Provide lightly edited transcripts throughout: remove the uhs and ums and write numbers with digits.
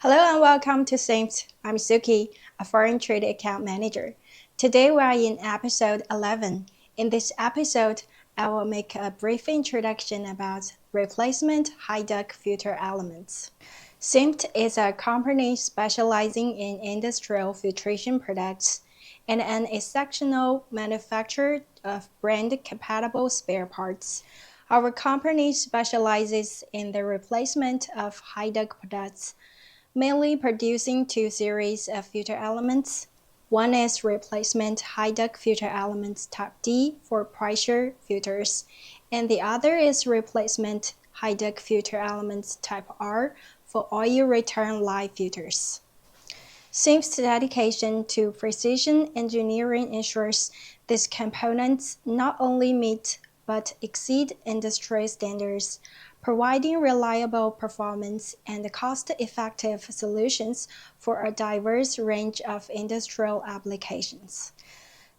Hello and welcome to Sinft. I'm Suki, a foreign trade account manager. Today we are in episode 11. In this episode, I will make a brief introduction about replacement HYDAC filter elements. Sinft is a company specializing in industrial filtration products and an exceptional manufacturer of brand-compatible spare parts. Our company specializes in the replacement of HYDAC products, mainly producing two series of filter elements. One is replacement HYDAC filter elements type D for pressure filters, and the other is replacement HYDAC filter elements type R for oil return line filters. Sinft's dedication to precision engineering ensures these components not only meet but exceed industry standards, providing reliable performance and cost-effective solutions for a diverse range of industrial applications.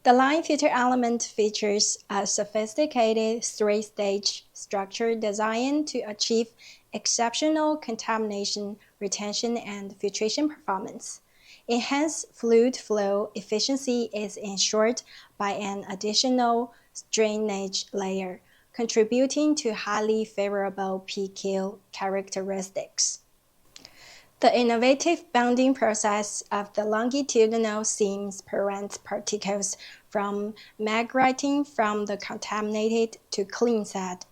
The line filter element features a sophisticated three-stage structure designed to achieve exceptional contamination, retention, and filtration performance. Enhanced fluid flow efficiency is ensured by an additional drainage layer, contributing to highly favorable PQ characteristics. The innovative bonding process of the longitudinal seams prevents particles from migrating from the contaminated to clean side.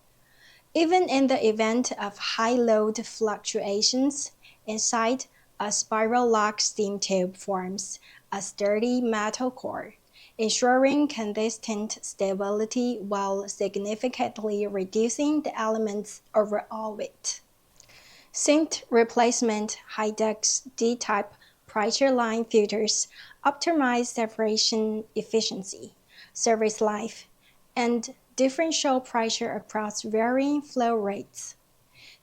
Even in the event of high load fluctuations, inside a spiral lock steam tube forms a sturdy metal core, ensuring consistent stability while significantly reducing the element's overall weight. Sinft replacement HYDAC D-type pressure line filters optimize separation efficiency, service life, and differential pressure across varying flow rates.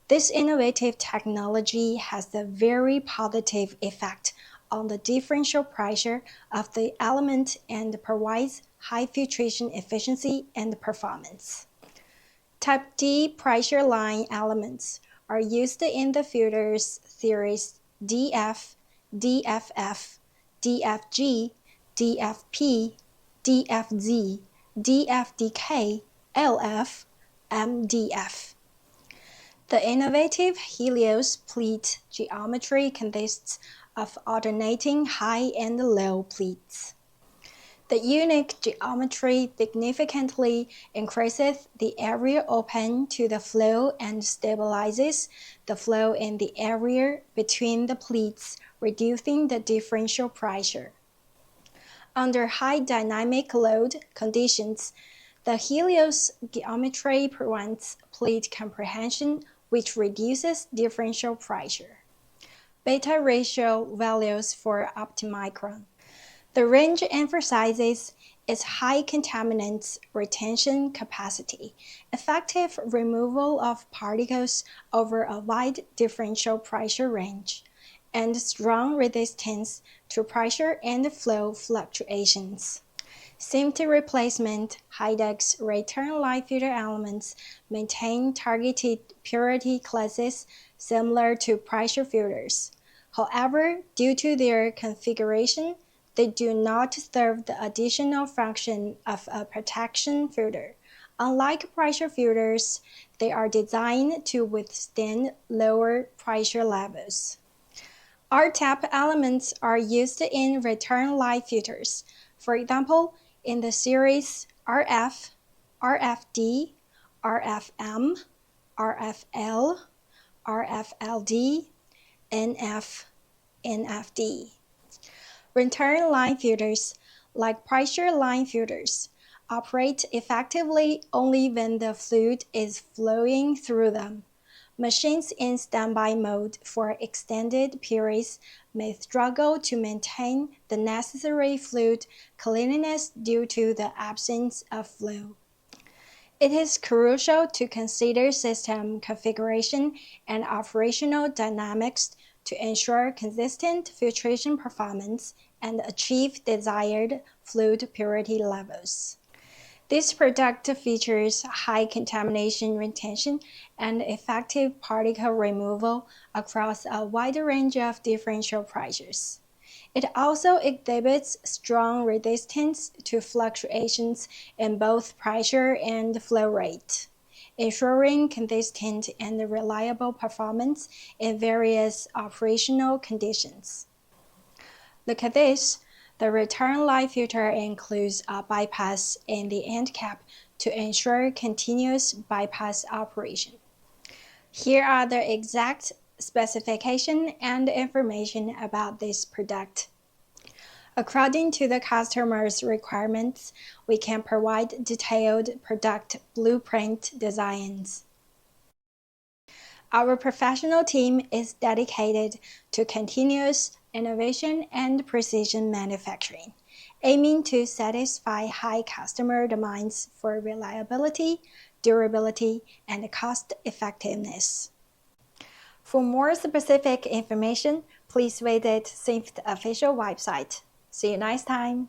This innovative technology has a very positive effect on the differential pressure of the element and provides high filtration efficiency and performance. Type D pressure line elements are used in the filters series DF, DFF, DFG, DFP, DFZ, DFDK, LF, MDF. The innovative Helios pleat geometry consists of alternating high and low pleats. The unique geometry significantly increases the area open to the flow and stabilizes the flow in the area between the pleats, reducing the differential pressure. Under high dynamic load conditions, the Helios geometry prevents pleat compression, which reduces differential pressure. Beta ratio values for optimicron. The range emphasizes its high contaminants retention capacity, effective removal of particles over a wide differential pressure range, and strong resistance to pressure and flow fluctuations. Sinft replacement HYDAC return line filter elements maintain targeted purity classes similar to pressure filters. However, due to their configuration, they do not serve the additional function of a protection filter. Unlike pressure filters, they are designed to withstand lower pressure levels. R-tap elements are used in return line filters. For example, in the series RF, RFD, RFM, RFL, RFLD, NF, NFD. Return line filters, like pressure line filters, operate effectively only when the fluid is flowing through them. Machines in standby mode for extended periods may struggle to maintain the necessary fluid cleanliness due to the absence of flow. It is crucial to consider system configuration and operational dynamics to ensure consistent filtration performance and achieve desired fluid purity levels. This product features high contamination retention and effective particle removal across a wide range of differential pressures. It also exhibits strong resistance to fluctuations in both pressure and flow rate, ensuring consistent and reliable performance in various operational conditions. Look at this. The return line filter includes a bypass in the end cap to ensure continuous bypass operation. Here are the exact specification and information about this product. According to the customer's requirements, we can provide detailed product blueprint designs. Our professional team is dedicated to continuous innovation and precision manufacturing, aiming to satisfy high customer demands for reliability, durability, and cost effectiveness. For more specific information, please visit Sinft official website. See you next time.